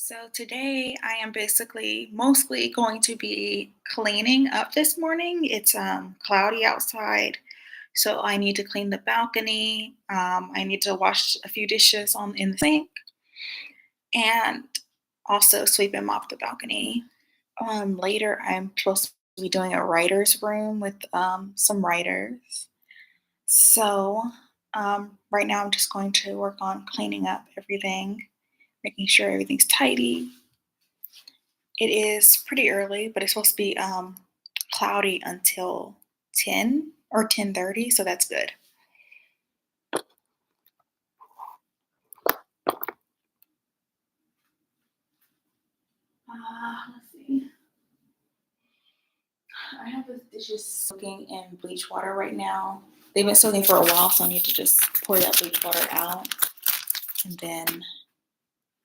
So today I am basically mostly going to be cleaning up this morning. It's cloudy outside, so I need to clean the balcony. I need to wash a few dishes on in the sink and also sweep and mop the balcony. Later, I'm supposed to be doing a writer's room with some writers. So right now, I'm just going to work on cleaning up everything, making sure everything's tidy. It is pretty early, but it's supposed to be cloudy until 10 or 10:30, so that's good. Let's see. I have the dishes soaking in bleach water right now. They've been soaking for a while, so I need to just pour that bleach water out and then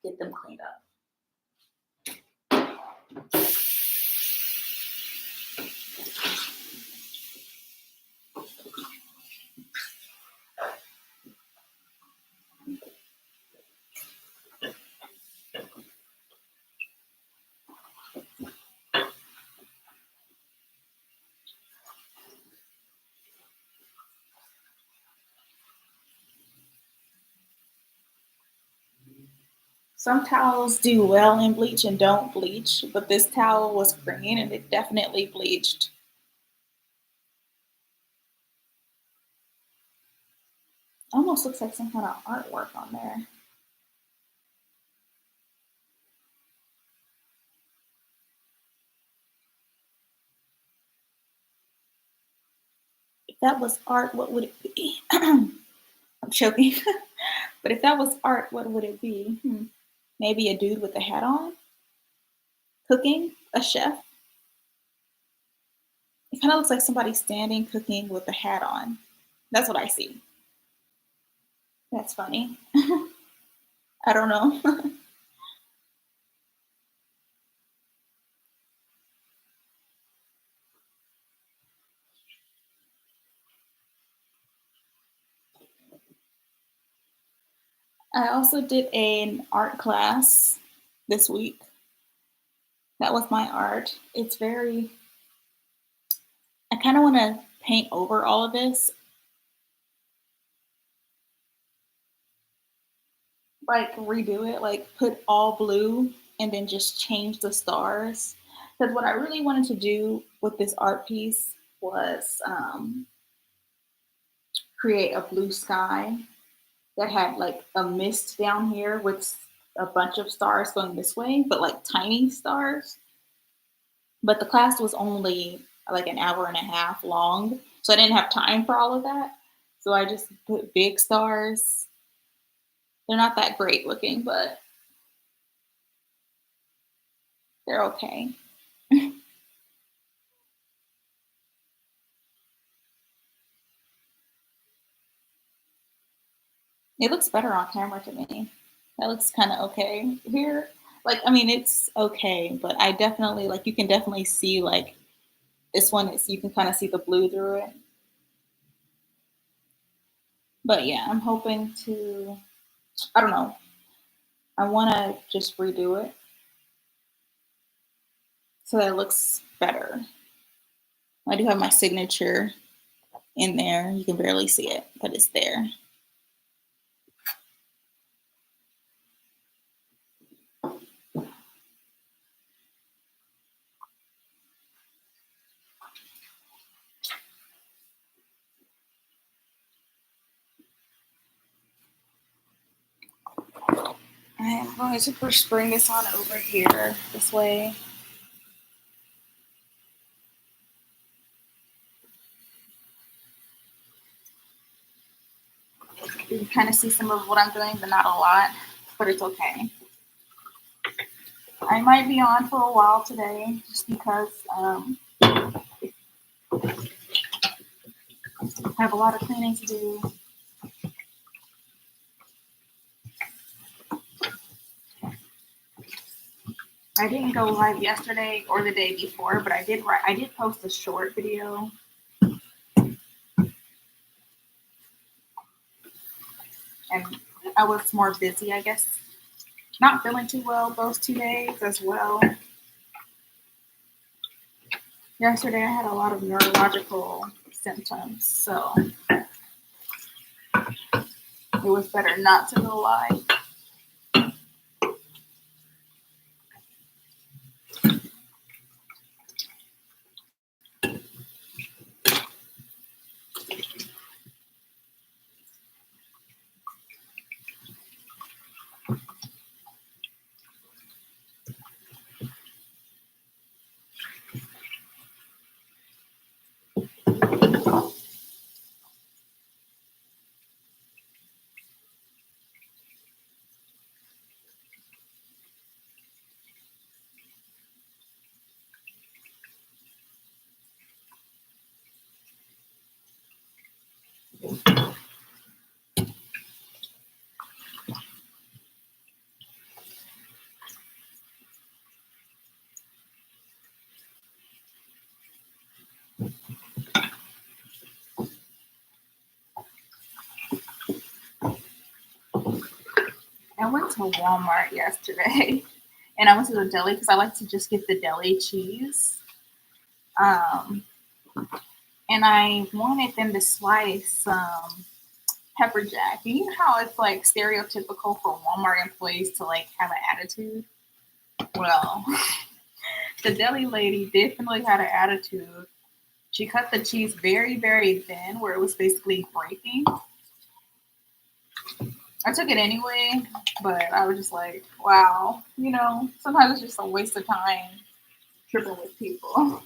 get them cleaned up. Some towels do well in bleach and don't bleach, but this towel was green and it definitely bleached. Almost looks like some kind of artwork on there. If that was art, what would it be? I'm choking. But if that was art, what would it be? Maybe a dude with a hat on, cooking, a chef. It kind of looks like somebody standing cooking with a hat on. That's what I see. That's funny. I don't know. I also did an art class this week. That was my art. It's very, I kind of want to paint over all of this, like redo it, like put all blue and then just change the stars. Because what I really wanted to do with this art piece was create a blue sky that had like a mist down here with a bunch of stars going this way, but like tiny stars. But the class was only like an hour and a half long, so I didn't have time for all of that. So I just put big stars. They're not that great looking, but they're okay. It looks better on camera to me. That looks kind of okay here. Like, I mean, it's okay, but I definitely like you can definitely see like this one is you can kind of see the blue through it. But yeah, I'm hoping to. I don't know. I want to just redo it so that it looks better. I do have my signature in there. You can barely see it, but it's there. I am going to first bring this on over here this way. You can kind of see some of what I'm doing, but not a lot. But it's okay. I might be on for a while today just because I have a lot of cleaning to do. I didn't go live yesterday or the day before, but I did post a short video. And I was more busy, I guess. not feeling too well those 2 days as well. Yesterday I had a lot of neurological symptoms, so it was better not to go live. I went to Walmart yesterday and I went to the deli because I like to just get the deli cheese. Um, and I wanted them to slice some pepper jack. And you know how it's like stereotypical for Walmart employees to like have an attitude? Well, the deli lady definitely had an attitude. She cut the cheese very, very thin where it was basically breaking. I took it anyway, but I was just like, wow, sometimes it's just a waste of time tripping with people.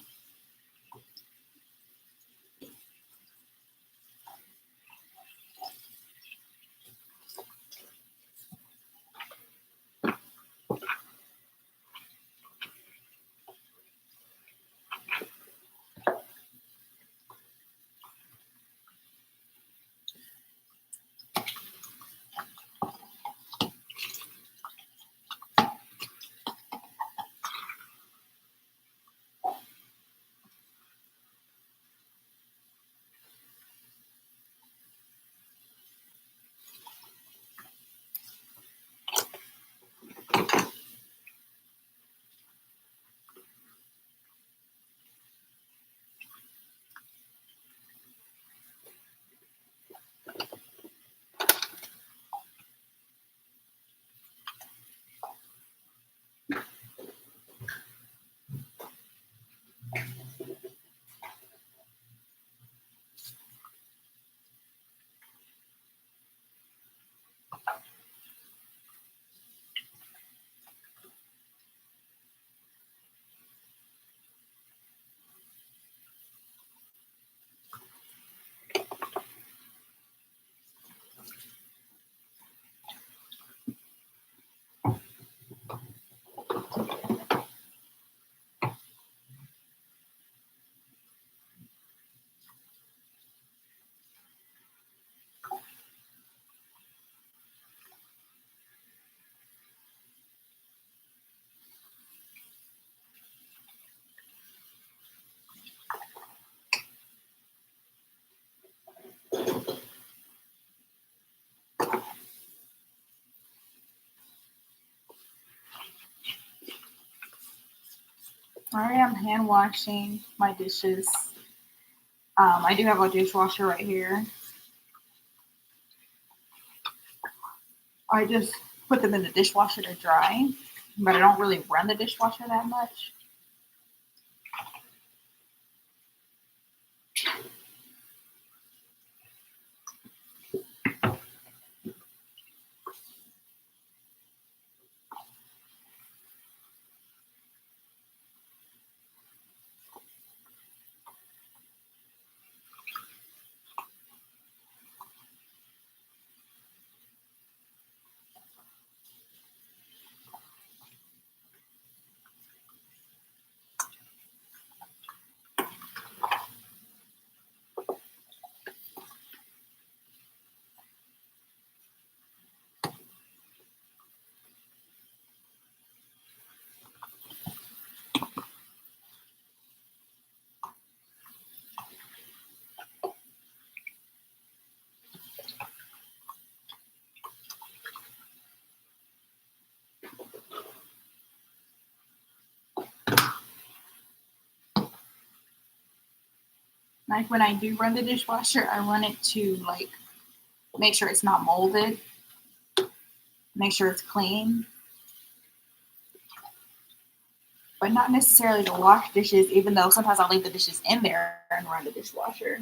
I am hand washing my dishes. I do have a dishwasher right here. I just put them in the dishwasher to dry, but I don't really run the dishwasher that much. Like when I do run the dishwasher, I run it to like make sure it's not molded, make sure it's clean, but not necessarily to wash dishes, even though sometimes I'll leave the dishes in there and run the dishwasher.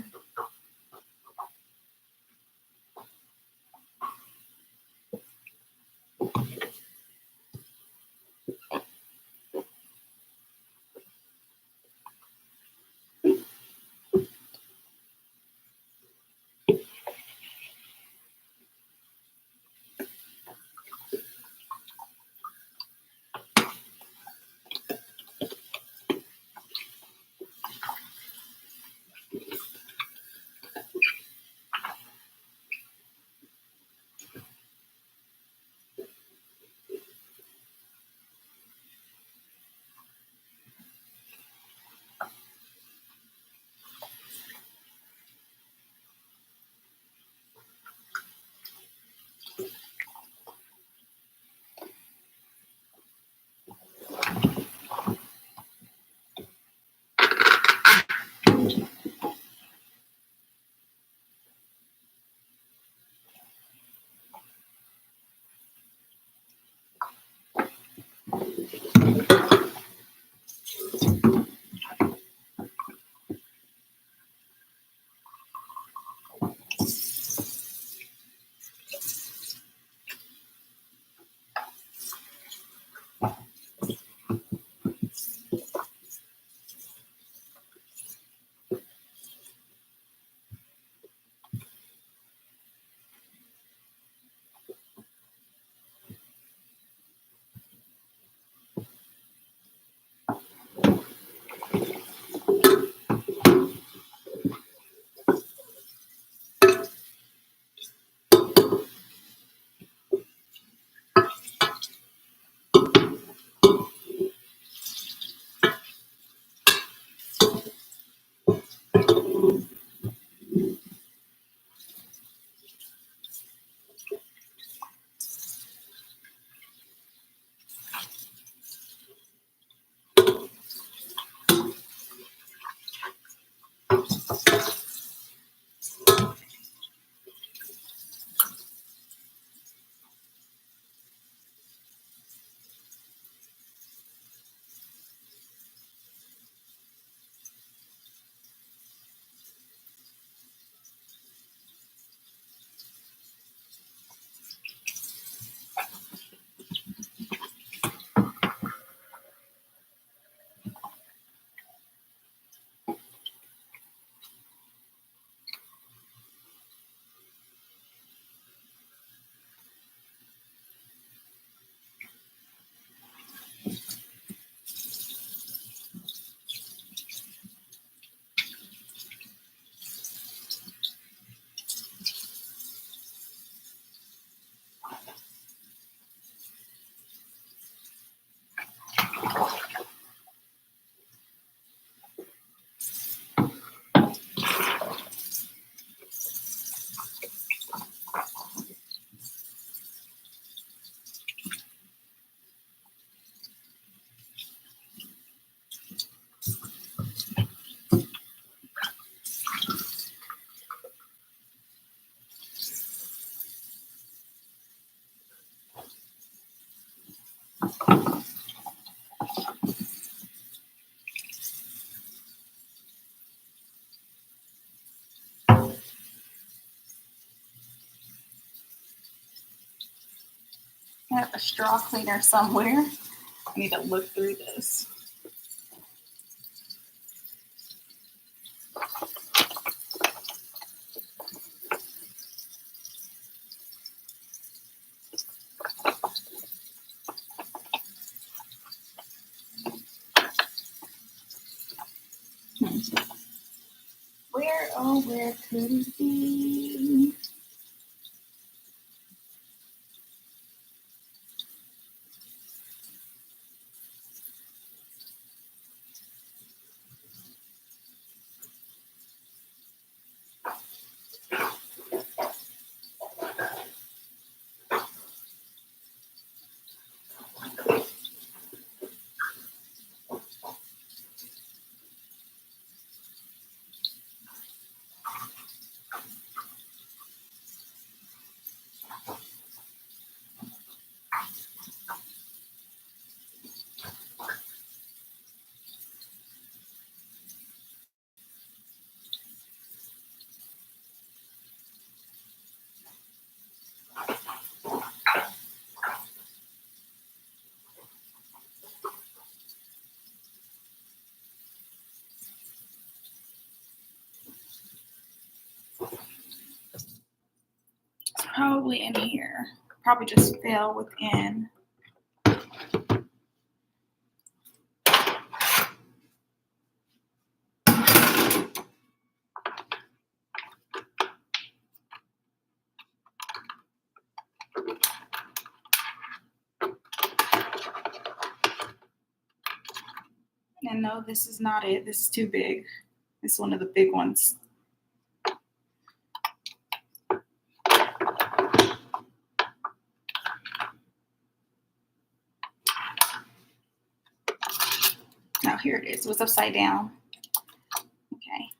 I have a straw cleaner somewhere. I need to look through this. Where could it be? probably in here. Probably just fell within. And no, this is not it. This is too big. This is one of the big ones. Now here it is. It was upside down. Okay.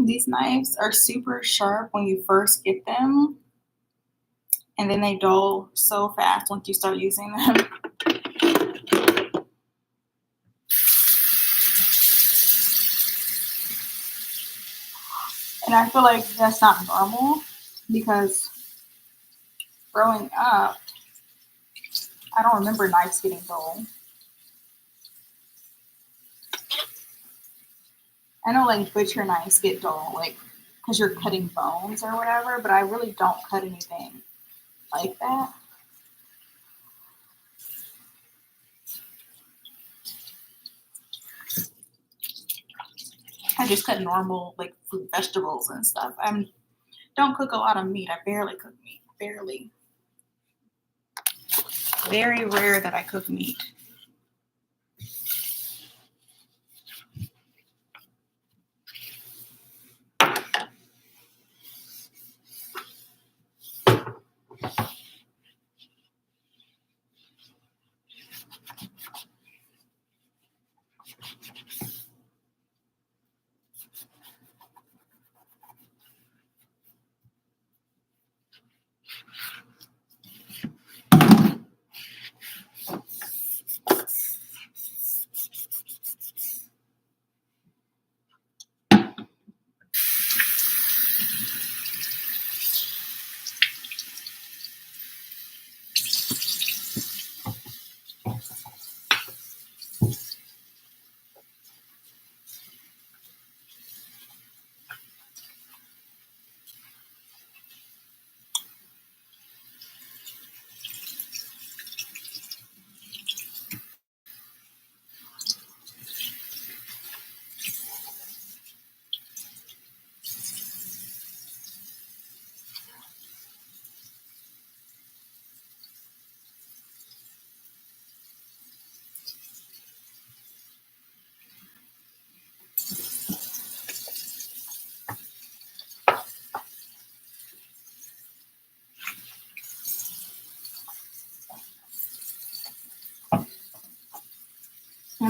These knives are super sharp when you first get them, and then they dull so fast once you start using them. And I feel like that's not normal because growing up, I don't remember knives getting dull. I know like butcher knives get dull, like because you're cutting bones or whatever, but I really don't cut anything like that. I just cut normal like fruit, vegetables and stuff. I don't cook a lot of meat. I barely cook meat. Barely. Very rare that I cook meat.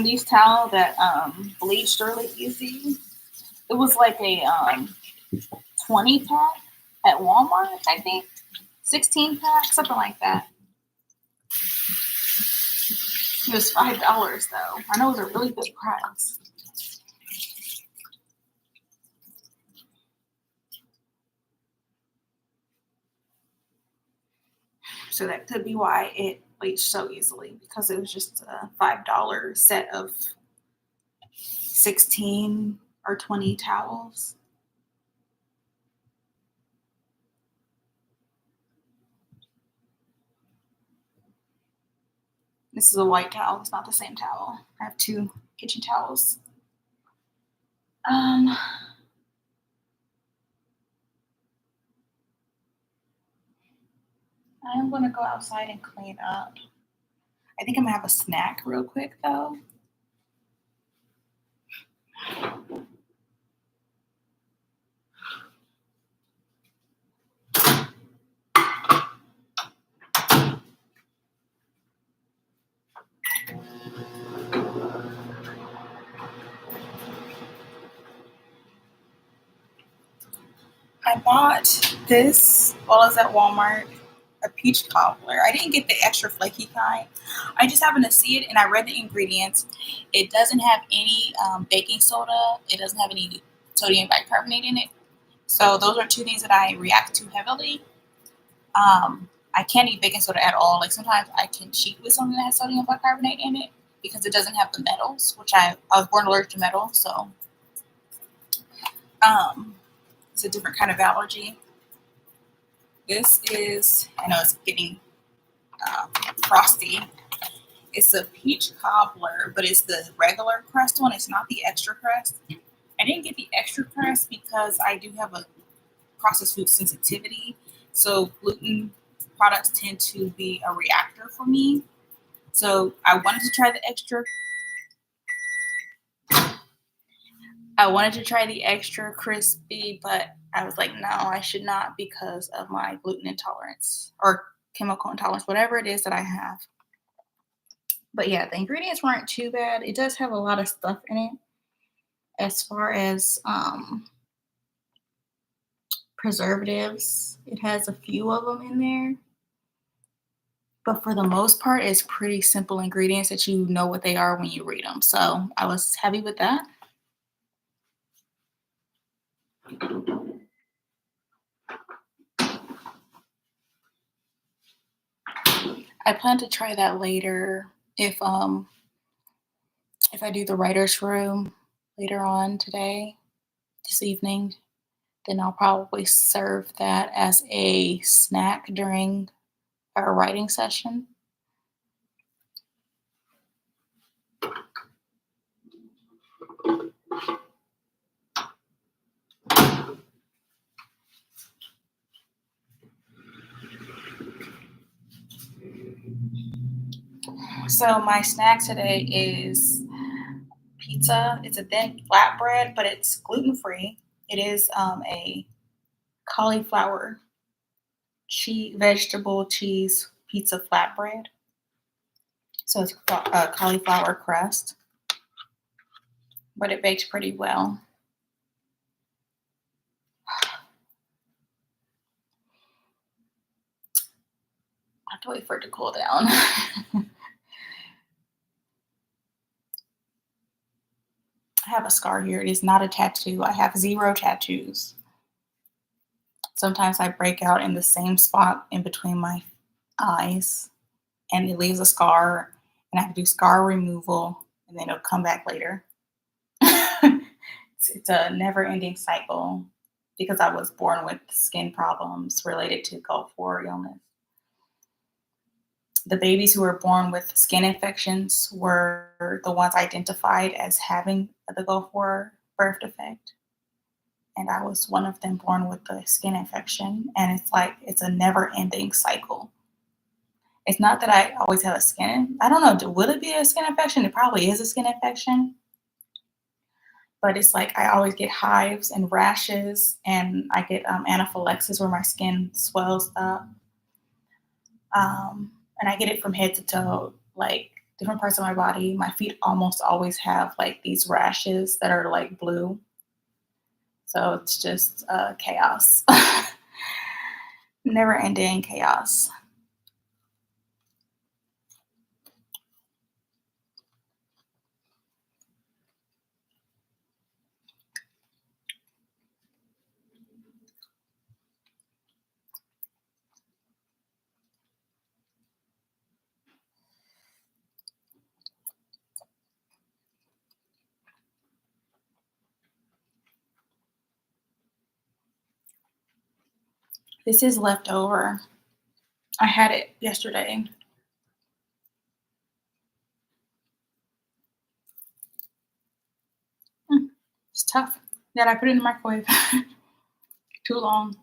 And these towel that bleached really easy. It was like a 20 pack at Walmart, I think. 16 pack, something like that. It was $5 though. I know it was a really good price. So that could be why it bleached so easily, because it was just a $5 set of 16 or 20 towels. This is a white towel. It's not the same towel. I have two kitchen towels. I am going to go outside and clean up. I think I'm going to have a snack real quick, though. I bought this while I was at Walmart, a peach cobbler. I didn't get the extra flaky kind. I just happened to see it and I read the ingredients. It doesn't have any baking soda. It doesn't have any sodium bicarbonate in it. So those are two things that I react to heavily. I can't eat baking soda at all. Like sometimes I can cheat with something that has sodium bicarbonate in it because it doesn't have the metals, which I was born allergic to metal. So it's a different kind of allergy. This is, I know it's getting frosty. It's a peach cobbler, but it's the regular crust one. It's not the extra crust. I didn't get the extra crust because I do have a processed food sensitivity. So gluten products tend to be a reactor for me. So I wanted to try the extra. I wanted to try the extra crispy, but I was like, no, I should not because of my gluten intolerance or chemical intolerance, whatever it is that I have. But yeah, the ingredients weren't too bad. It does have a lot of stuff in it as far as preservatives. It has a few of them in there. But for the most part, it's pretty simple ingredients that you know what they are when you read them. So I was happy with that. I plan to try that later if I do the writer's room later on today, this evening, then I'll probably serve that as a snack during our writing session. So my snack today is pizza. It's a thin flatbread, but it's gluten free. It is a cauliflower vegetable cheese pizza flatbread. So it's a cauliflower crust, but it bakes pretty well. I have to wait for it to cool down. I have a scar here. It is not a tattoo. I have 0 tattoos. Sometimes I break out in the same spot in between my eyes and it leaves a scar, and I have to do scar removal and then it'll come back later. It's a never ending cycle because I was born with skin problems related to Gulf War illness. The babies who were born with skin infections were the ones identified as having the Gulf War birth defect. And I was one of them born with the skin infection. And it's like, it's a never ending cycle. It's not that I always have a skin. I don't know. Will it be a skin infection? It probably is a skin infection. But it's like I always get hives and rashes, and I get anaphylaxis where my skin swells up. And I get it from head to toe, like different parts of my body. My feet almost always have like these rashes that are like blue. So it's just chaos, never ending chaos. This is leftover. I had it yesterday. Mm, it's tough. That I put it in the microwave too long.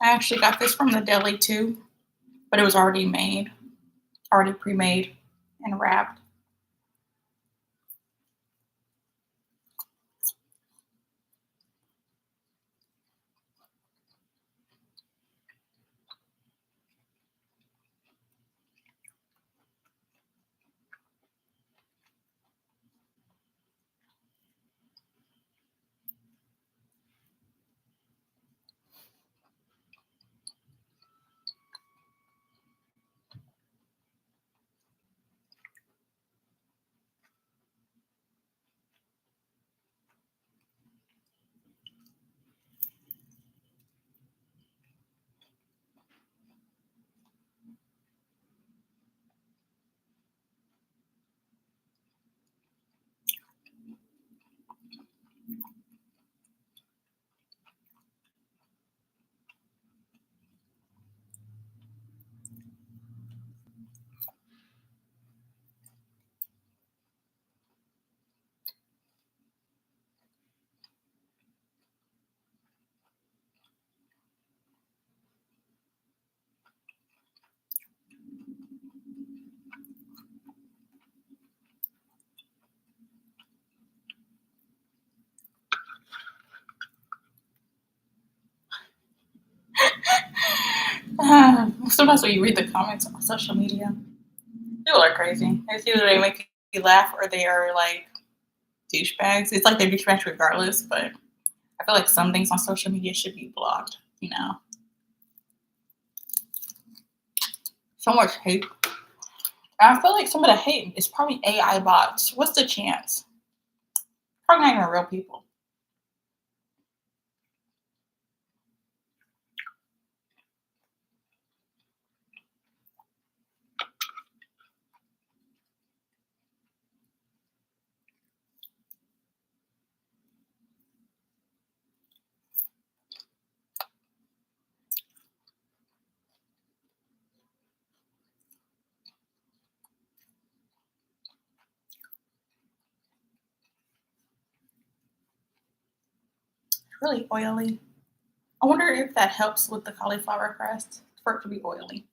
I actually got this from the deli too, but it was already made, already pre-made and wrapped. Sometimes when you read the comments on social media, people are crazy. It's either they make you laugh or they are like douchebags. It's like they're douchebags regardless, but I feel like some things on social media should be blocked, you know. So much hate. I feel like some of the hate is probably AI bots. What's the chance? Probably not even real people. really oily. I wonder if that helps with the cauliflower crust for it to be oily.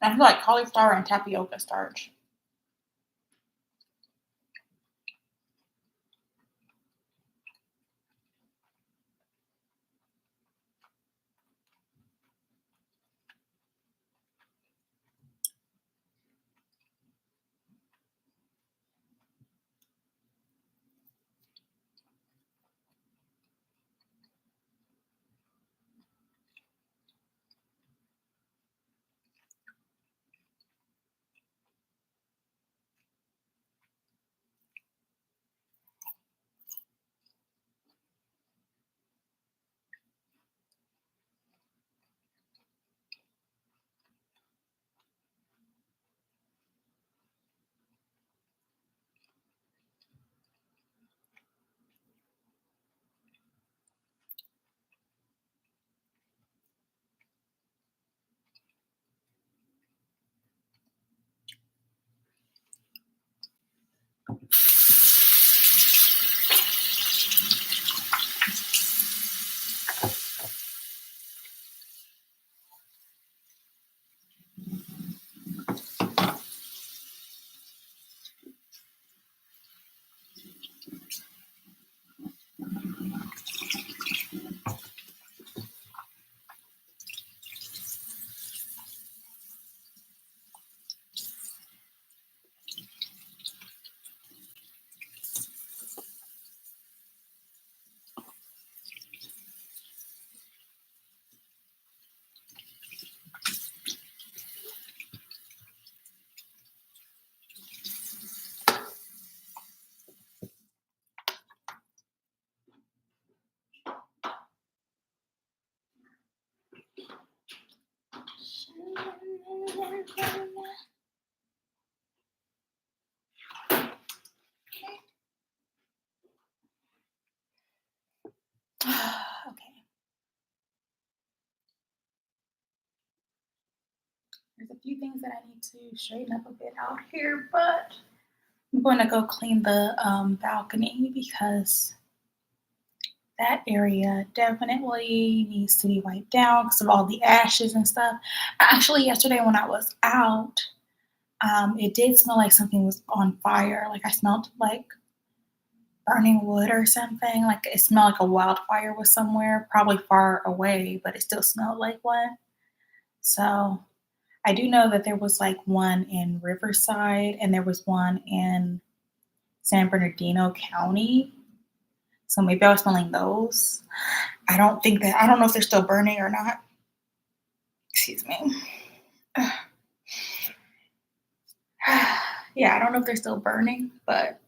I feel like cauliflower and tapioca starch. Okay. There's a few things that I need to straighten up a bit out here, but I'm going to go clean the balcony because that area definitely needs to be wiped down because of all the ashes and stuff. Actually, yesterday when I was out, it did smell like something was on fire. Like I smelled like burning wood or something. Like it smelled like a wildfire was somewhere, probably far away, but it still smelled like one. So I do know that there was like one in Riverside and there was one in San Bernardino County. So maybe I was smelling those. I don't know if they're still burning or not. Excuse me. Yeah, I don't know if they're still burning, but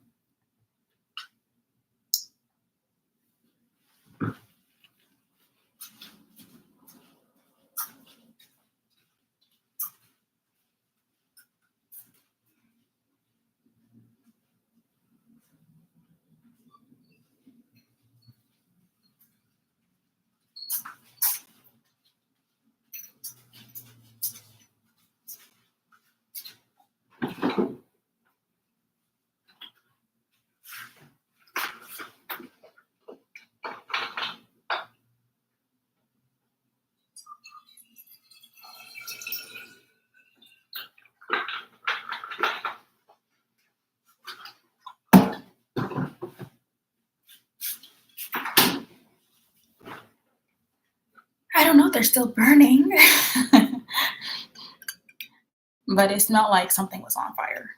I don't know if they're still burning. But it smelled like something was on fire.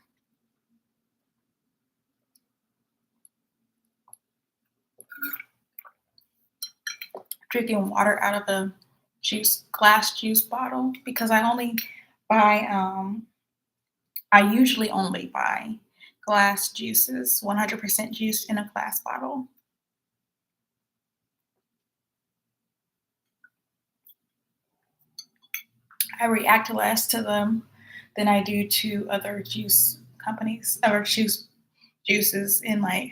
Drinking water out of a glass juice bottle because buy I usually only buy glass juices, 100% juice in a glass bottle. I react less to them than I do to other juice companies or juices in like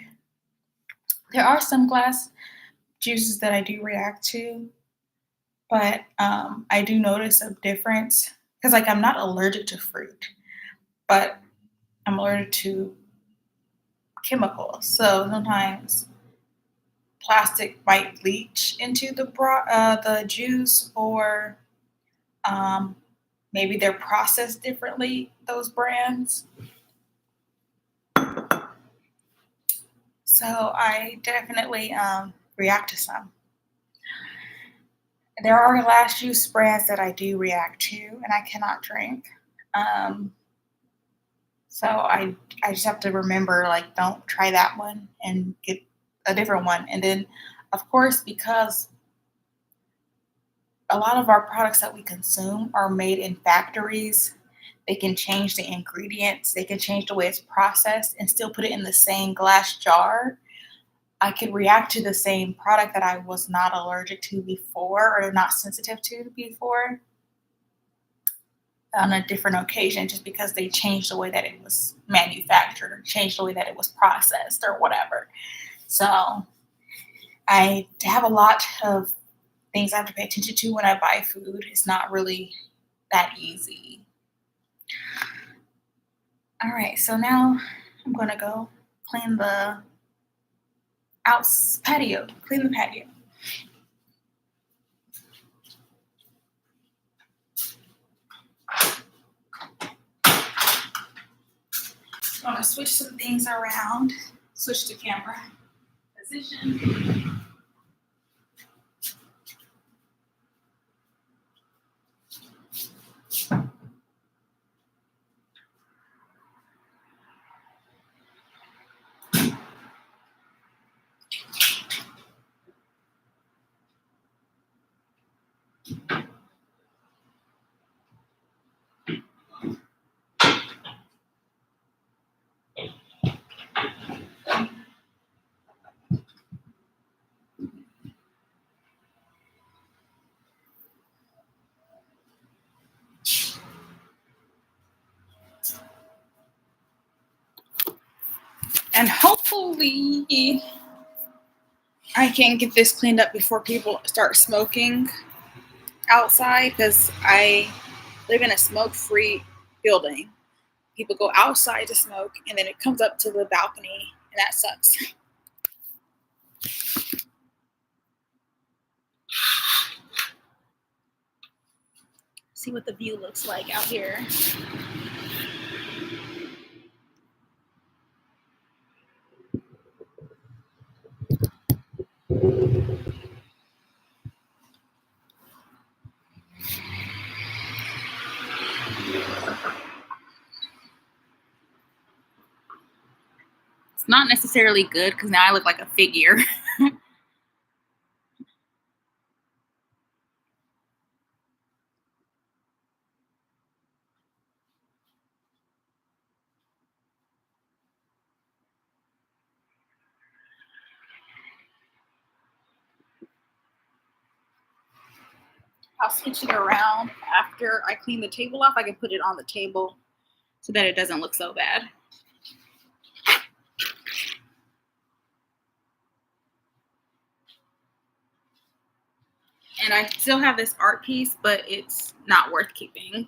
there are some glass juices that I do react to, but I do notice a difference because like I'm not allergic to fruit, but I'm allergic to chemicals. So sometimes plastic might leach into the juice, or maybe they're processed differently, those brands. So I definitely react to some. There are glass juice brands that I do react to, and I cannot drink. Um, so I just have to remember, like, don't try that one and get a different one. And then, of course, because a lot of our products that we consume are made in factories, they can change the ingredients, they can change the way it's processed, and still put it in the same glass jar. I could react to the same product that I was not allergic to before or not sensitive to before on a different occasion, just because they changed the way that it was manufactured or changed the way that it was processed or whatever. So I have a lot of things I have to pay attention to when I buy food. It's not really that easy. All right, so now I'm gonna go clean the patio. Clean the patio. I'm gonna switch some things around. Switch to camera position. And hopefully I can get this cleaned up before people start smoking outside, because I live in a smoke-free building. People go outside to smoke, and then it comes up to the balcony, and that sucks. See what the view looks like out here. It's not necessarily good because now I look like a figure. I'll switch it around after I clean the table off. I can put it on the table so that it doesn't look so bad. And I still have this art piece, but it's not worth keeping.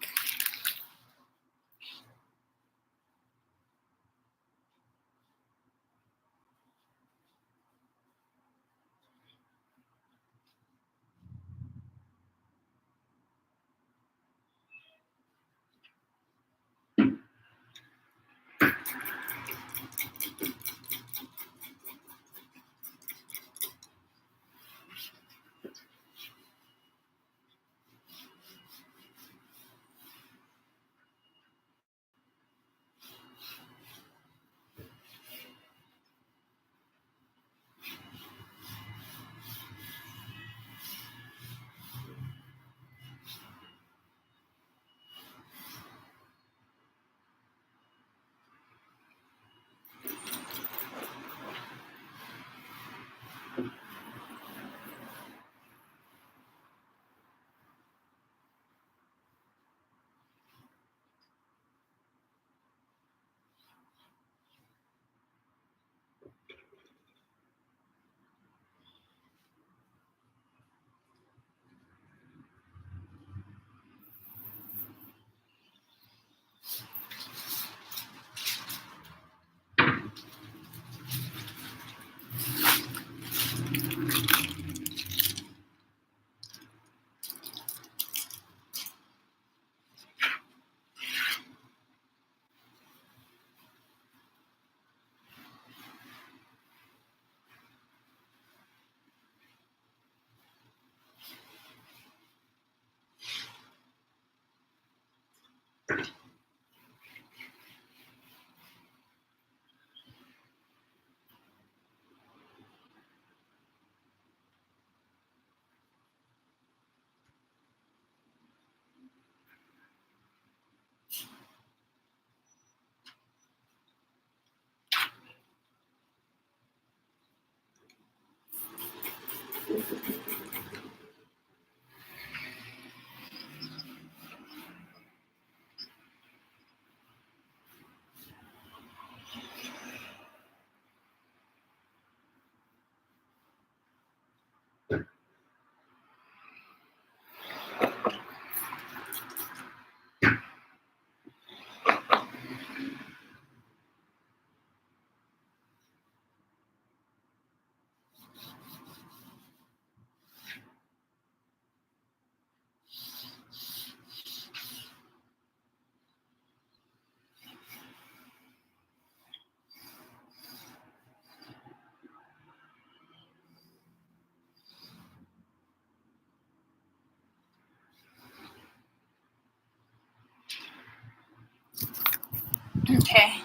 Okay.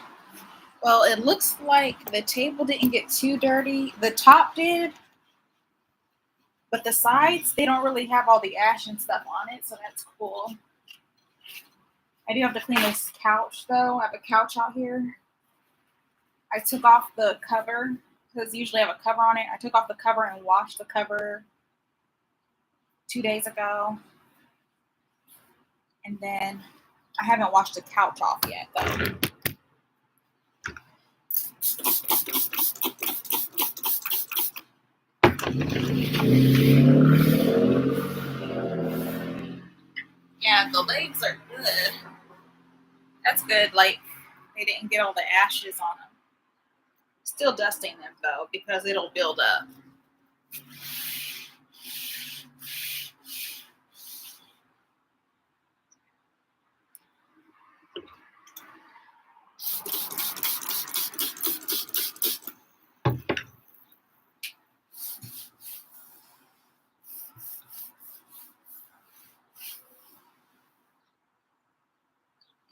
Well, it looks like the table didn't get too dirty. The top did, but the sides, they don't really have all the ash and stuff on it, so that's cool. I do have to clean this couch, though. I have a couch out here. I took off the cover, because usually I have a cover on it. I took off the cover and washed the cover 2 days ago. And then I haven't washed the couch off yet, though. Yeah, the legs are good. That's good. Like, they didn't get all the ashes on them. Still dusting them, though, because it'll build up.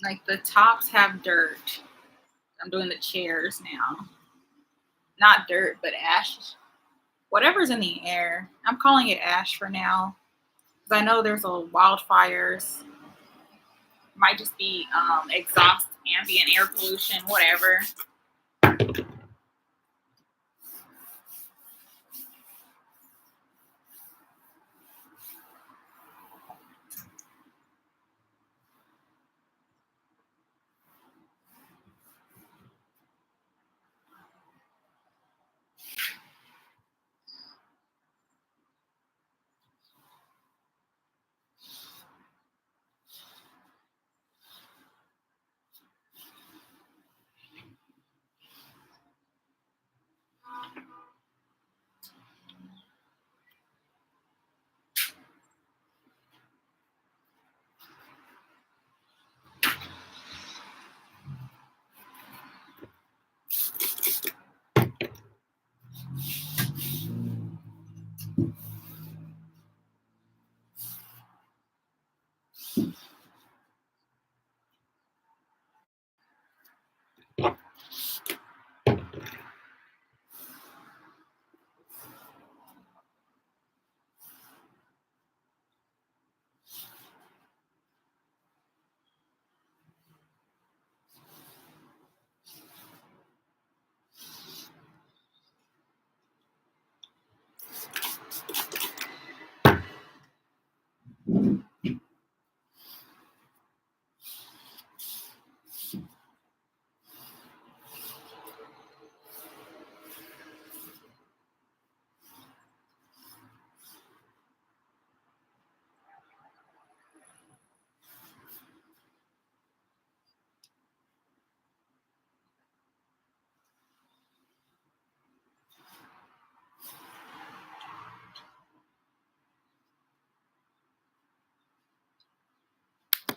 Like, the tops have dirt. I'm doing the chairs now. Not dirt, but ash. Whatever's in the air. I'm calling it ash for now. Because I know there's a wildfires. Might just be exhaust, ambient air pollution, whatever.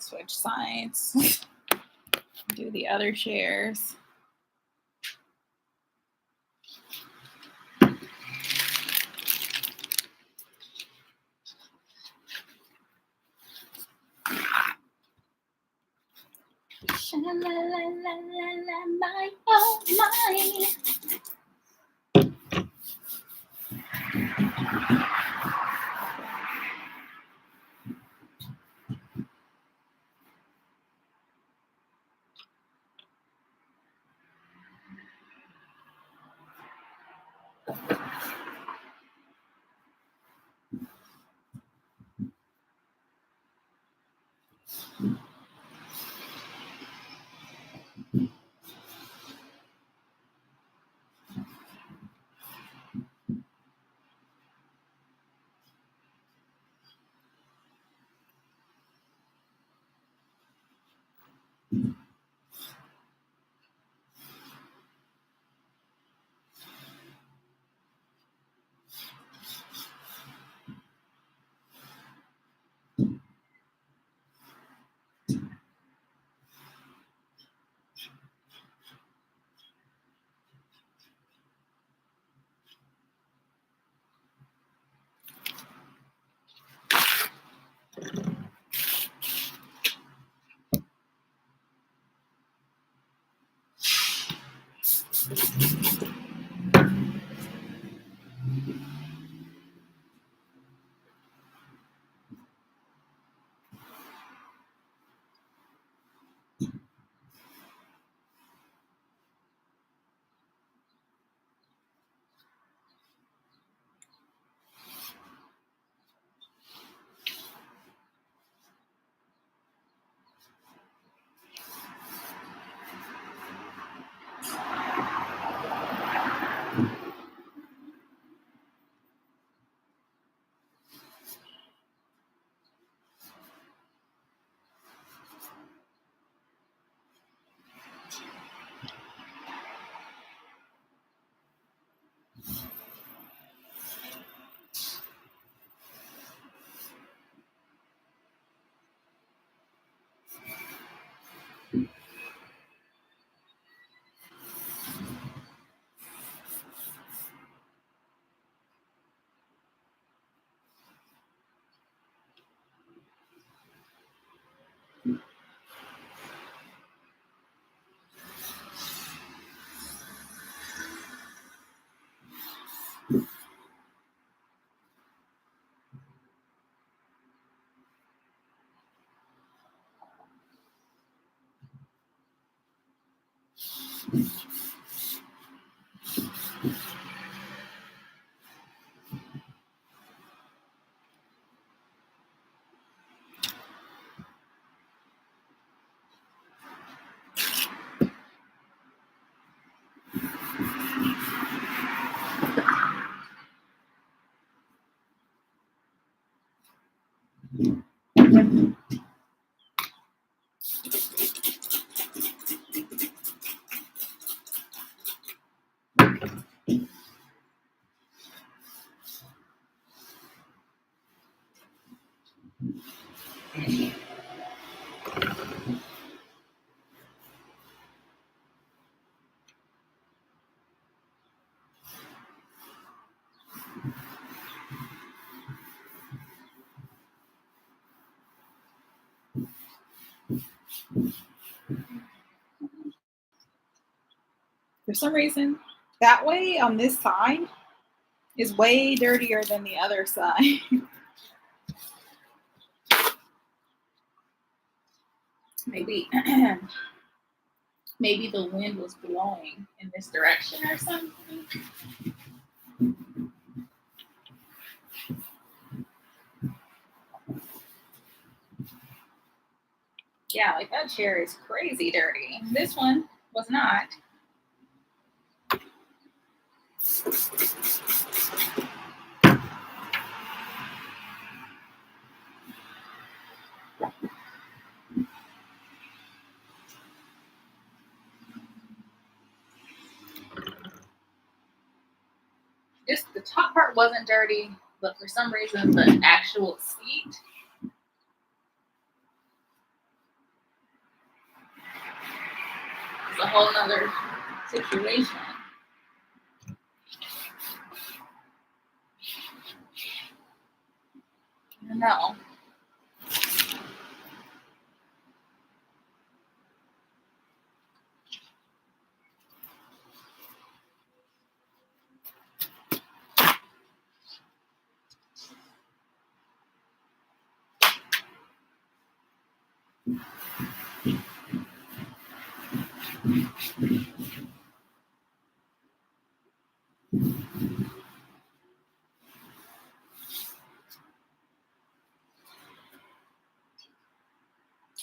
Switch sides. Do the other chairs. Sha-la-la-la-la-la, my oh my. For some reason, that way on this side is way dirtier than the other side. Maybe maybe the wind was blowing in this direction or something. Yeah, like that chair is crazy dirty. This one was not. Just the top part wasn't dirty, but for some reason the actual seat is a whole nother situation. I don't know.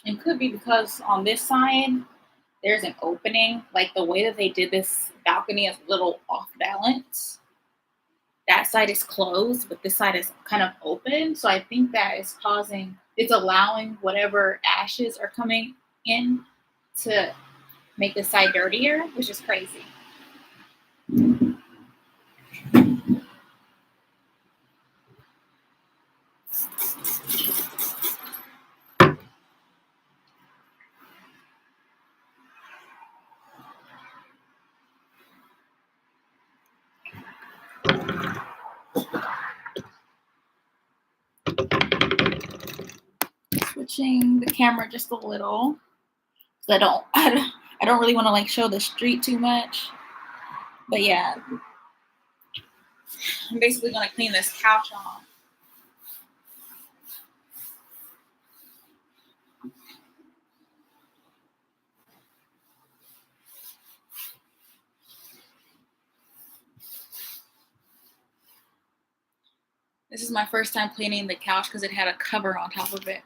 It could be because on this side, there's an opening. Like the way that they did this balcony is a little off balance. That side is closed, but this side is kind of open. So I think that is causing, it's allowing whatever ashes are coming in to make the side dirtier, which is crazy. Switching the camera just a little. So I don't really want to like show the street too much. But yeah, I'm basically gonna clean this couch off. This is my first time cleaning the couch because it had a cover on top of it.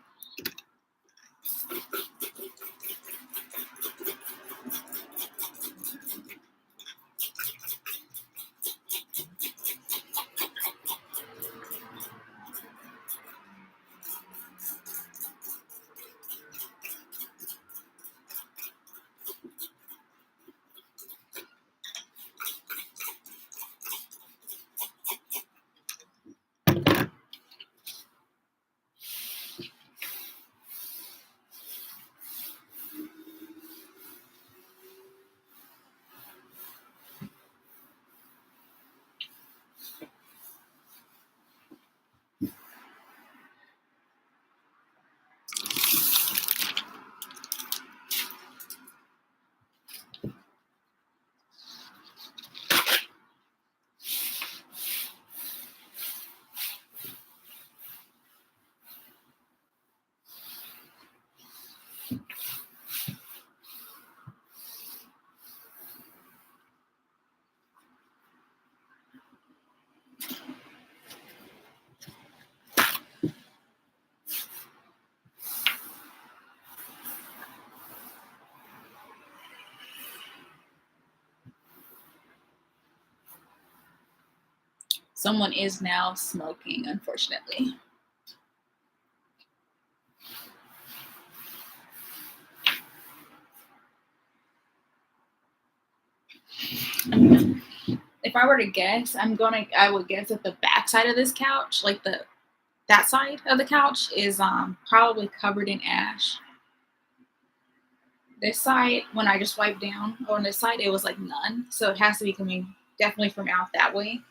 Someone is now smoking, unfortunately. If I were to guess, I would guess that the back side of this couch, like that side of the couch, is probably covered in ash. This side, when I just wiped down on this side, it was like none. So it has to be coming definitely from out that way.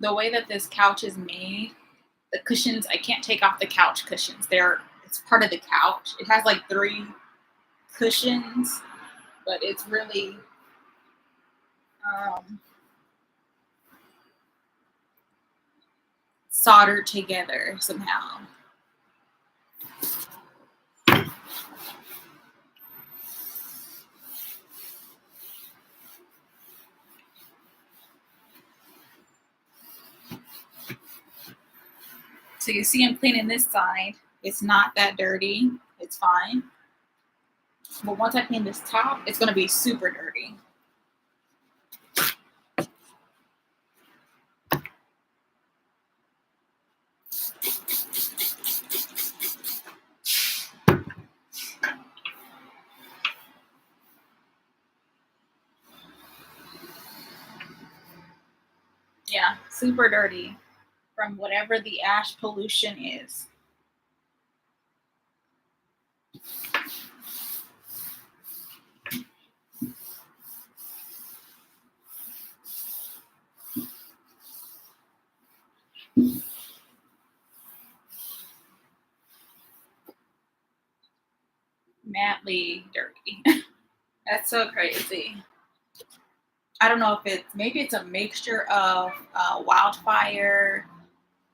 The way that this couch is made, the cushions, I can't take off the couch cushions. It's part of the couch. It has like 3 cushions, but it's really um, soldered together somehow. So you see I'm cleaning this side. It's not that dirty. It's fine. But once I clean this top, it's going to be super dirty. Yeah, super dirty from whatever the ash pollution is. madly dirty. That's so crazy. I don't know if maybe it's a mixture of wildfire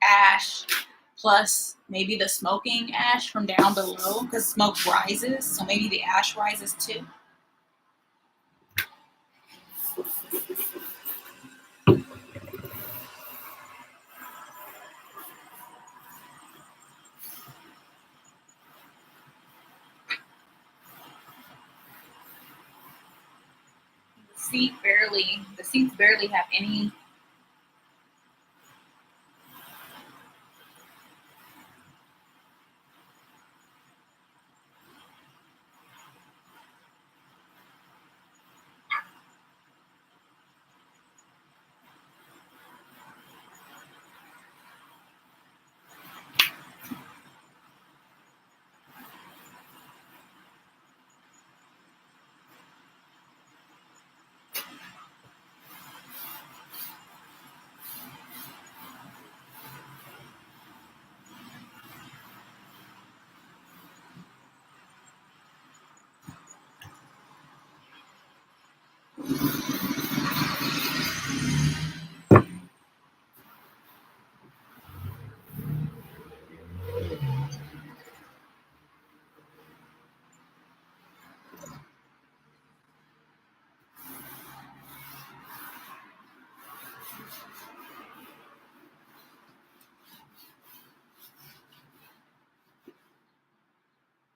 ash plus maybe the smoking ash from down below because smoke rises, so maybe the ash rises too. The seats barely have any.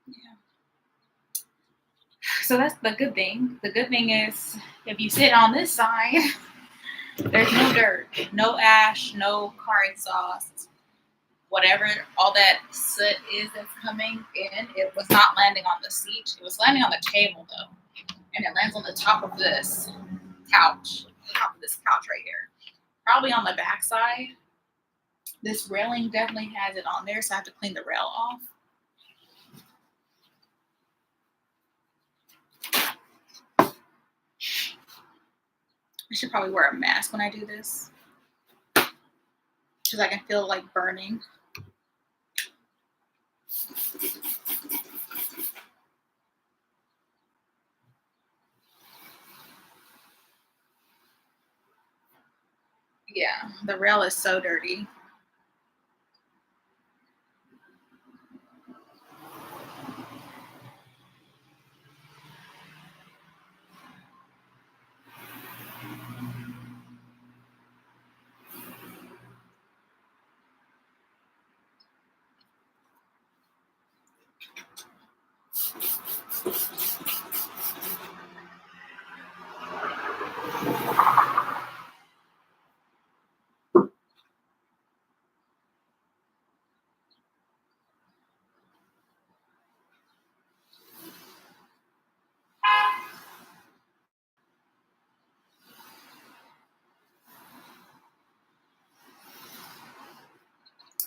Yeah. So that's the good thing. The good thing is if you sit on this side, there's no dirt, no ash, no car exhaust, whatever all that soot is that's coming in. It was not landing on the seat. It was landing on the table though, and it lands on the top of this couch, top of this couch right here. Probably on the back side. This railing definitely has it on there, so I have to clean the rail off. I should probably wear a mask when I do this because I can feel like burning. Yeah, the rail is so dirty.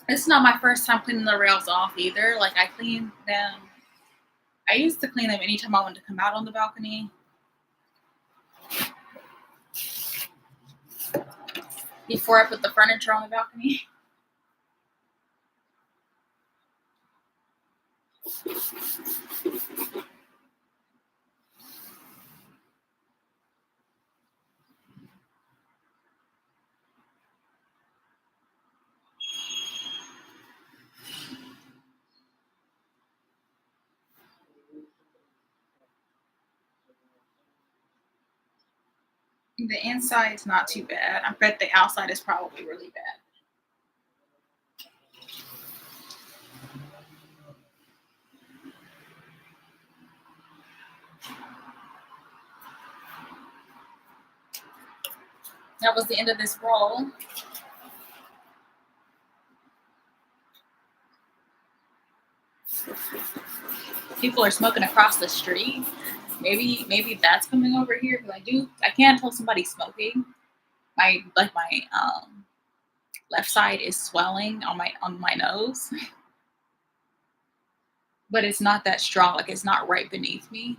It's not my first time cleaning the rails off either. Like I clean them. I used to clean them anytime I wanted to come out on the balcony. Before I put the furniture on the balcony. The inside's not too bad. I bet the outside is probably really bad. That was the end of this roll. People are smoking across the street. Maybe that's coming over here because I can't tell somebody's smoking. My left side is swelling on my nose, but it's not that strong. Like it's not right beneath me.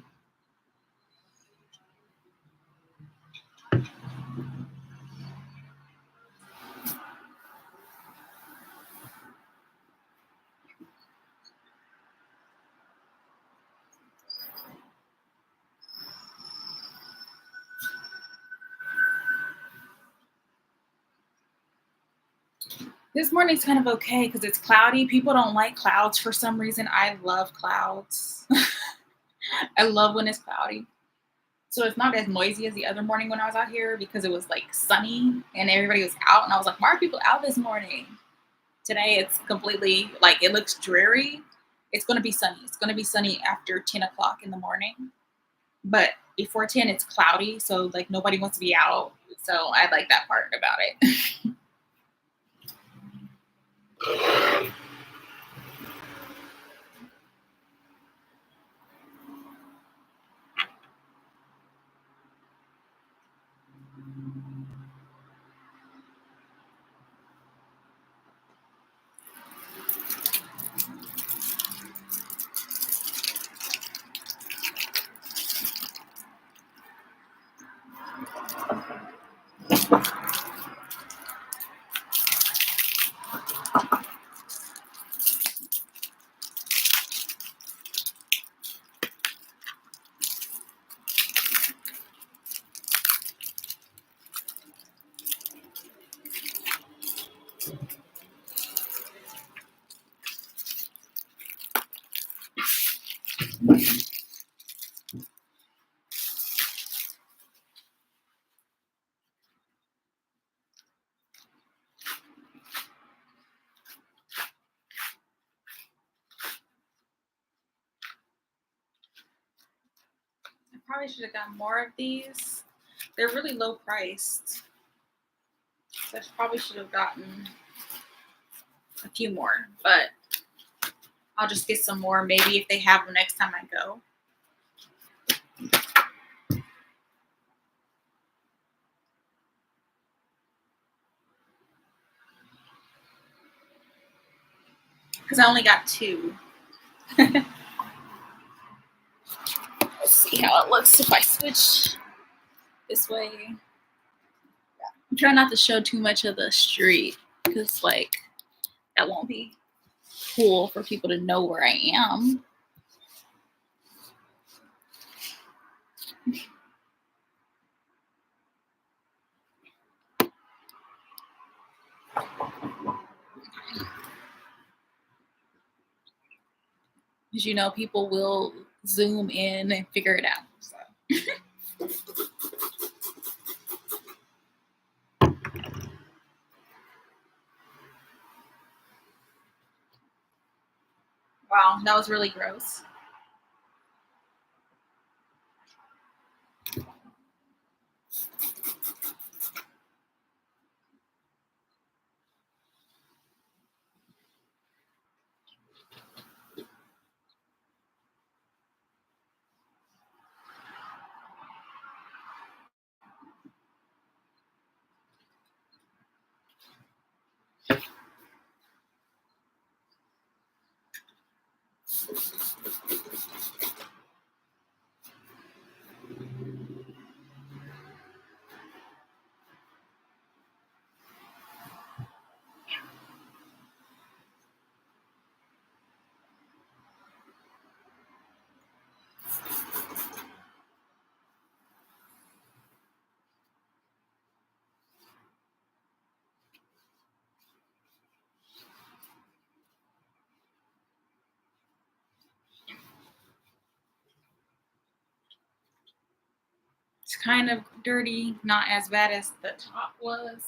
This morning's kind of okay because it's cloudy. People don't like clouds for some reason. I love clouds. I love when it's cloudy. So it's not as noisy as the other morning when I was out here because it was like sunny and everybody was out. And I was like, why are people out this morning? Today it's completely like it looks dreary. It's going to be sunny. It's going to be sunny after 10 o'clock in the morning. But before 10, it's cloudy. So like nobody wants to be out. So I like that part about it. I probably should have gotten more of these. They're really low priced. So I probably should have gotten a few more, but I'll just get some more maybe if they have them next time I go. Because I only got 2. Let's see how it looks if I switch this way. I'm trying not to show too much of the street because like that won't be cool for people to know where I am. Because you know people will zoom in and figure it out. So. Wow, that was really gross. It's kind of dirty, not as bad as the top was.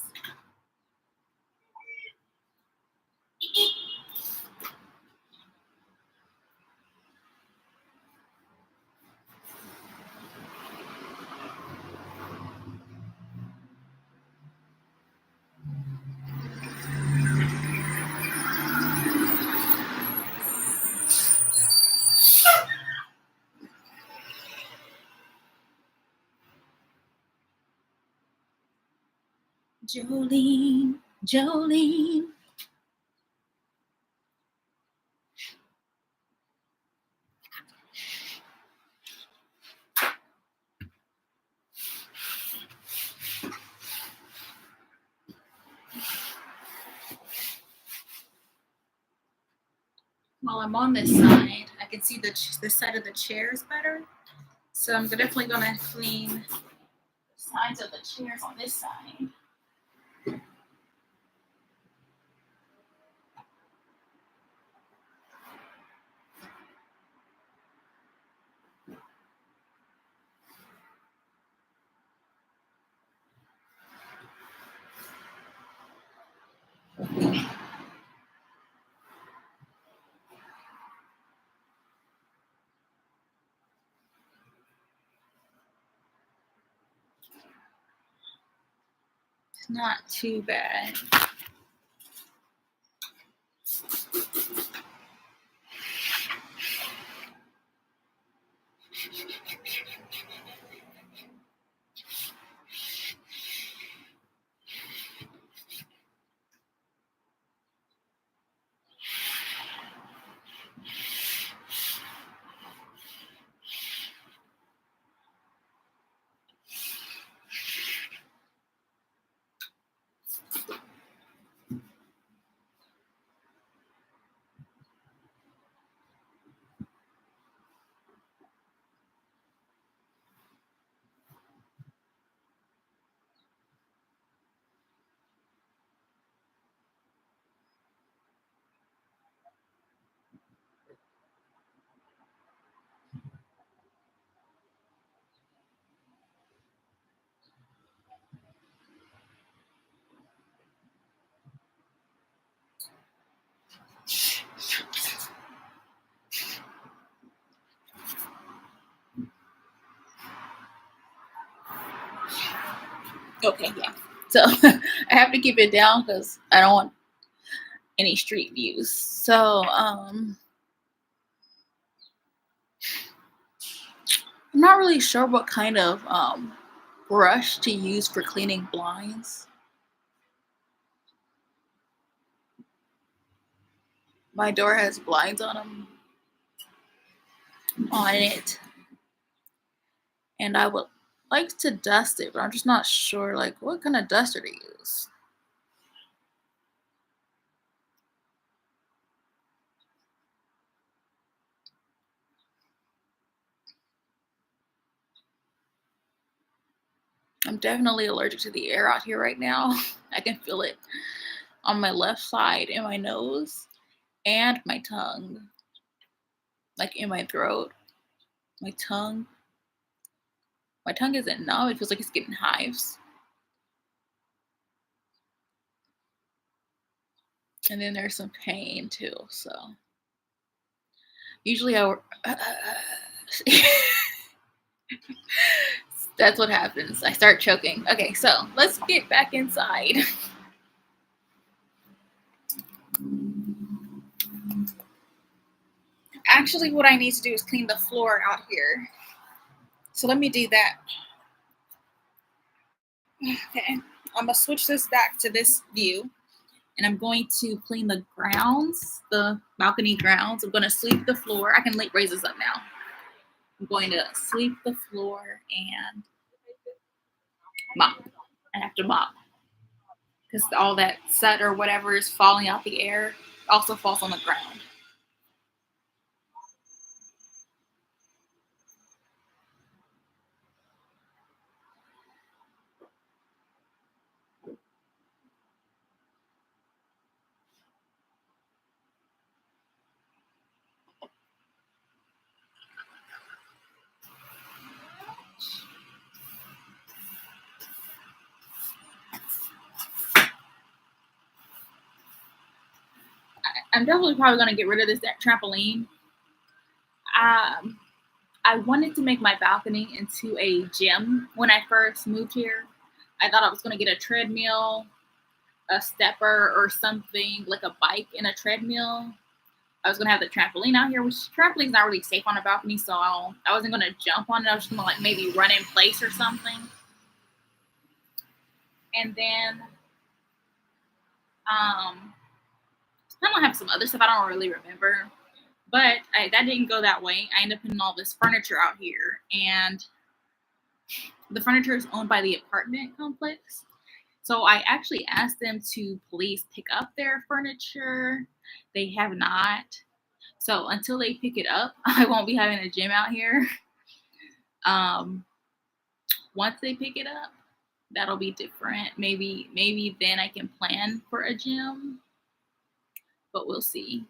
Jolene, Jolene. While I'm on this side, I can see this side of the chairs better. So I'm definitely going to clean the sides of the chairs on this side. It's not too bad. Okay, yeah. So I have to keep it down because I don't want any street views. So I'm not really sure what kind of brush to use for cleaning blinds. My door has blinds on it, and I would like to dust it, but I'm just not sure like what kind of duster to use. I'm definitely allergic to the air out here right now. I can feel it on my left side in my nose and my tongue, like in my throat, my tongue. My tongue isn't numb, it feels like it's getting hives. And then there's some pain too, so. Usually that's what happens. I start choking. Okay, so let's get back inside. Actually, what I need to do is clean the floor out here. So let me do that. Okay, I'm gonna switch this back to this view, and I'm going to clean the grounds, the balcony grounds. I'm gonna sweep the floor. I can raise this up now. I'm going to sweep the floor and mop. I have to mop because all that soot or whatever is falling out the air also falls on the ground. I'm definitely probably going to get rid of this trampoline. I wanted to make my balcony into a gym when I first moved here. I thought I was going to get a treadmill, a stepper, or something like a bike and a treadmill. I was going to have the trampoline out here, which trampoline's not really safe on a balcony, so I wasn't going to jump on it. I was just going to like maybe run in place or something. And then I might have some other stuff I don't really remember. But that didn't go that way. I ended up putting all this furniture out here, and the furniture is owned by the apartment complex. So I actually asked them to please pick up their furniture. They have not. So until they pick it up, I won't be having a gym out here. Once they pick it up, that'll be different. Maybe then I can plan for a gym, but we'll see.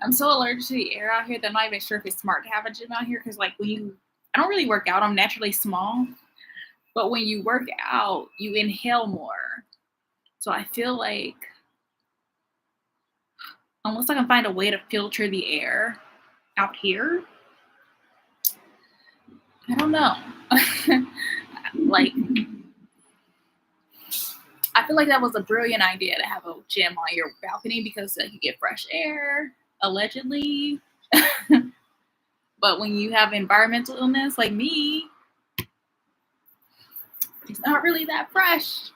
I'm so allergic to the air out here that I'm not even sure if it's smart to have a gym out here because, like, I don't really work out, I'm naturally small, but when you work out, you inhale more. So I feel like unless I can find a way to filter the air out here, I don't know. Like, I feel like that was a brilliant idea to have a gym on your balcony because you get fresh air, allegedly. But when you have environmental illness like me, it's not really that fresh.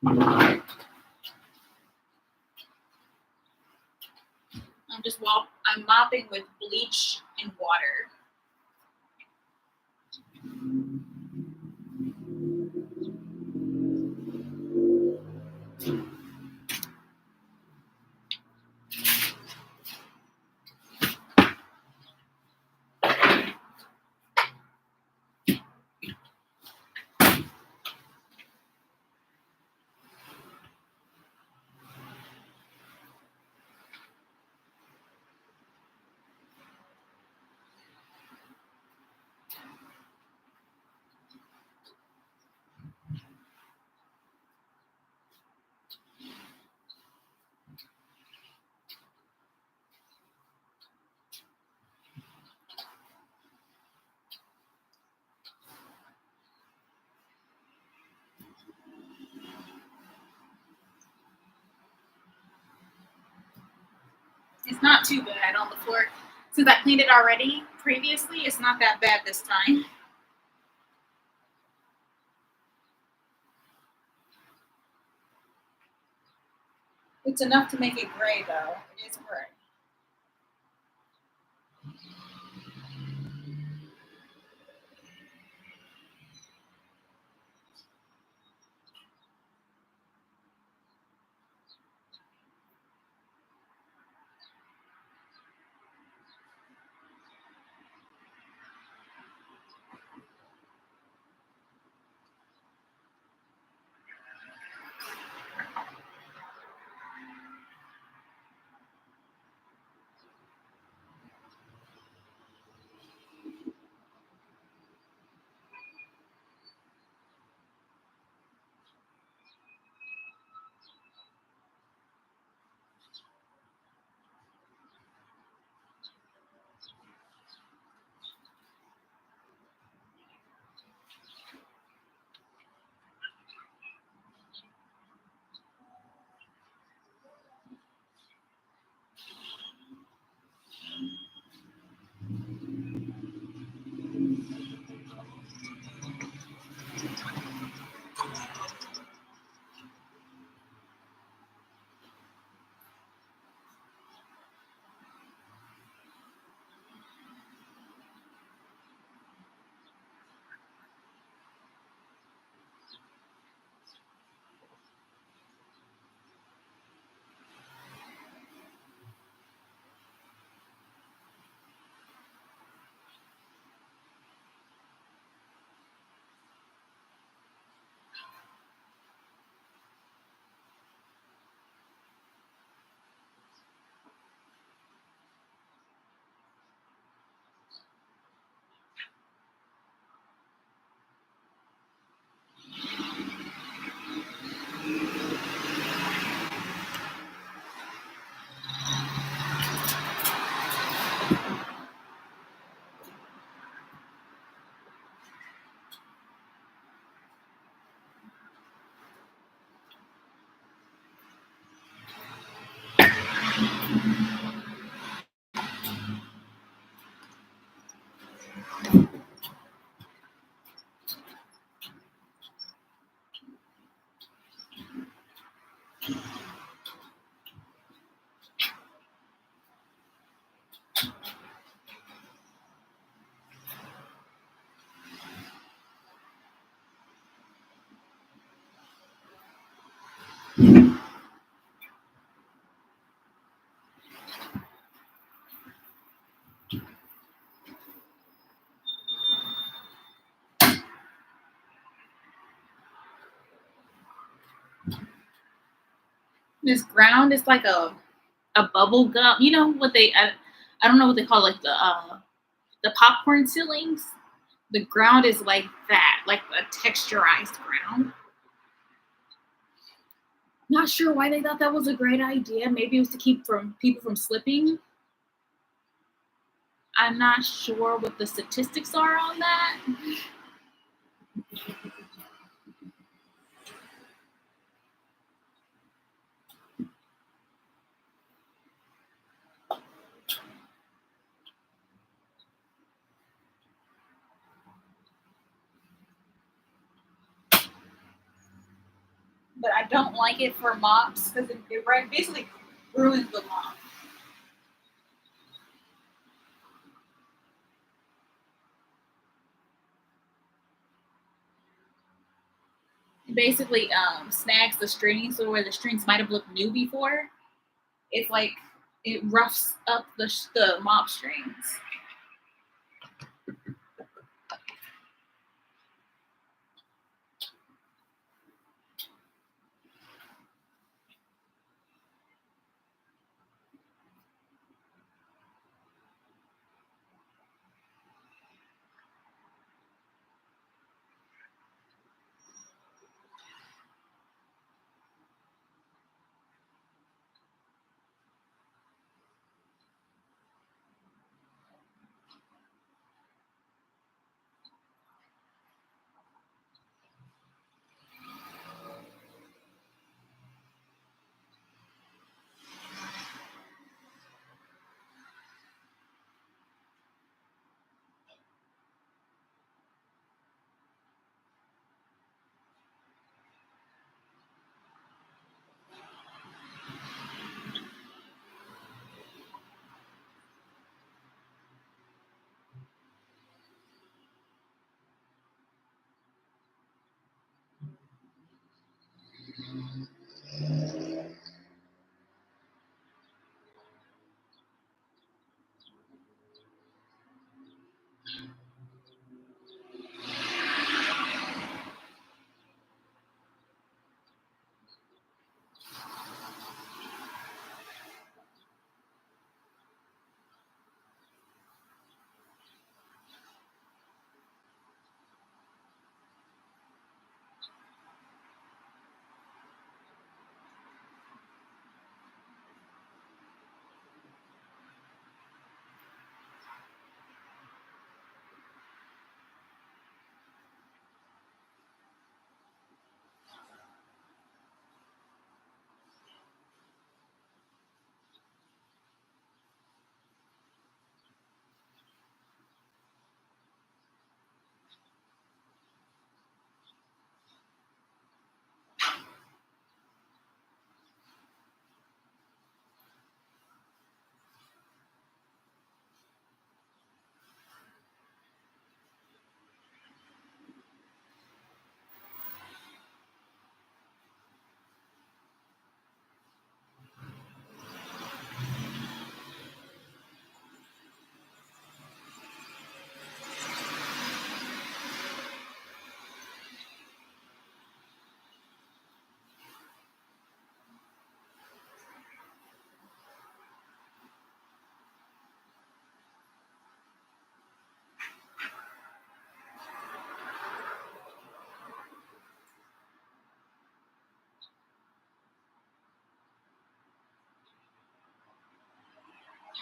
I'm mopping with bleach and water. It's not too bad on the floor. Since I cleaned it already previously, it's not that bad this time. It's enough to make it gray, though. It is gray. This ground is like a bubble gum. You know what I don't know what they call like the popcorn ceilings. The ground is like that, like a texturized ground. Not sure why they thought that was a great idea. Maybe it was to keep from people from slipping. I'm not sure what the statistics are on that. but I don't like it for mops because it basically ruins the mop. It basically snags the strings, so where the strings might have looked new before, it's like it roughs up the mop strings.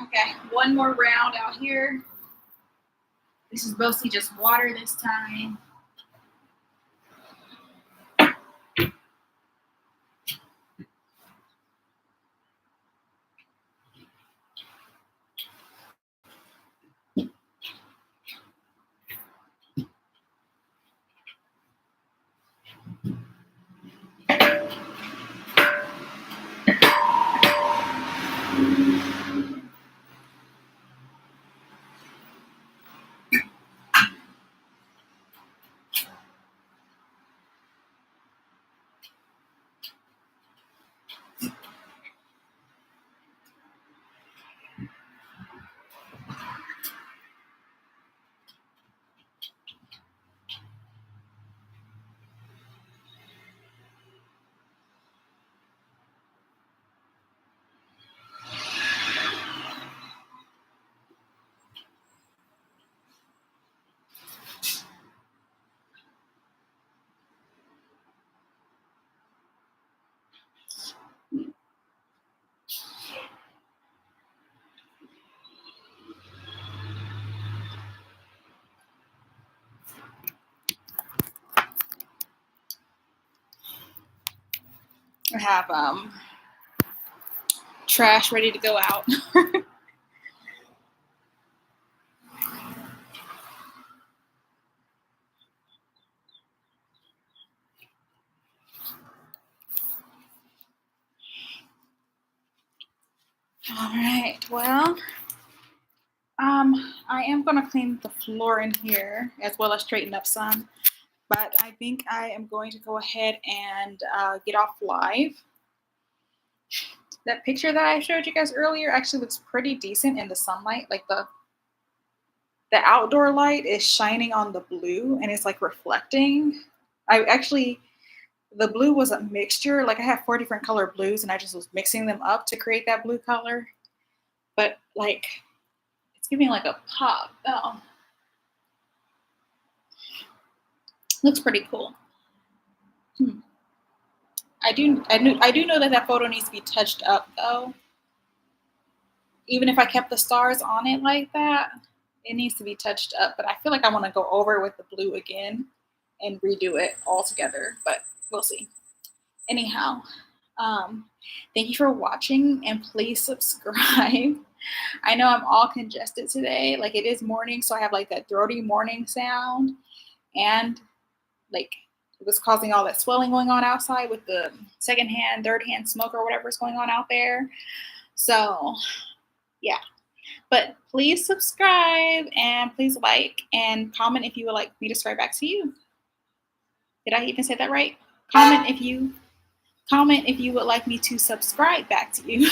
Okay, one more round out here. This is mostly just water this time. I have trash ready to go out. All right, well, I am gonna clean the floor in here as well as straighten up some, but I think I am going to go ahead and get off live. That picture that I showed you guys earlier actually looks pretty decent in the sunlight. Like the outdoor light is shining on the blue and it's like reflecting. I actually the blue was a mixture. Like I have 4 different color blues and I just was mixing them up to create that blue color. But like it's giving like a pop. Oh, looks pretty cool. Hmm. I do know that that photo needs to be touched up though. Even if I kept the stars on it like that, it needs to be touched up. But I feel like I want to go over with the blue again and redo it all together. But we'll see. Anyhow, um, thank you for watching and please subscribe. I know I'm all congested today. Like it is morning, so I have like that throaty morning sound, and like it was causing all that swelling going on outside with the secondhand, third hand smoke or whatever's going on out there. So yeah. But please subscribe and please like and comment if you would like me to subscribe back to you. Did I even say that right? Comment if you would like me to subscribe back to you.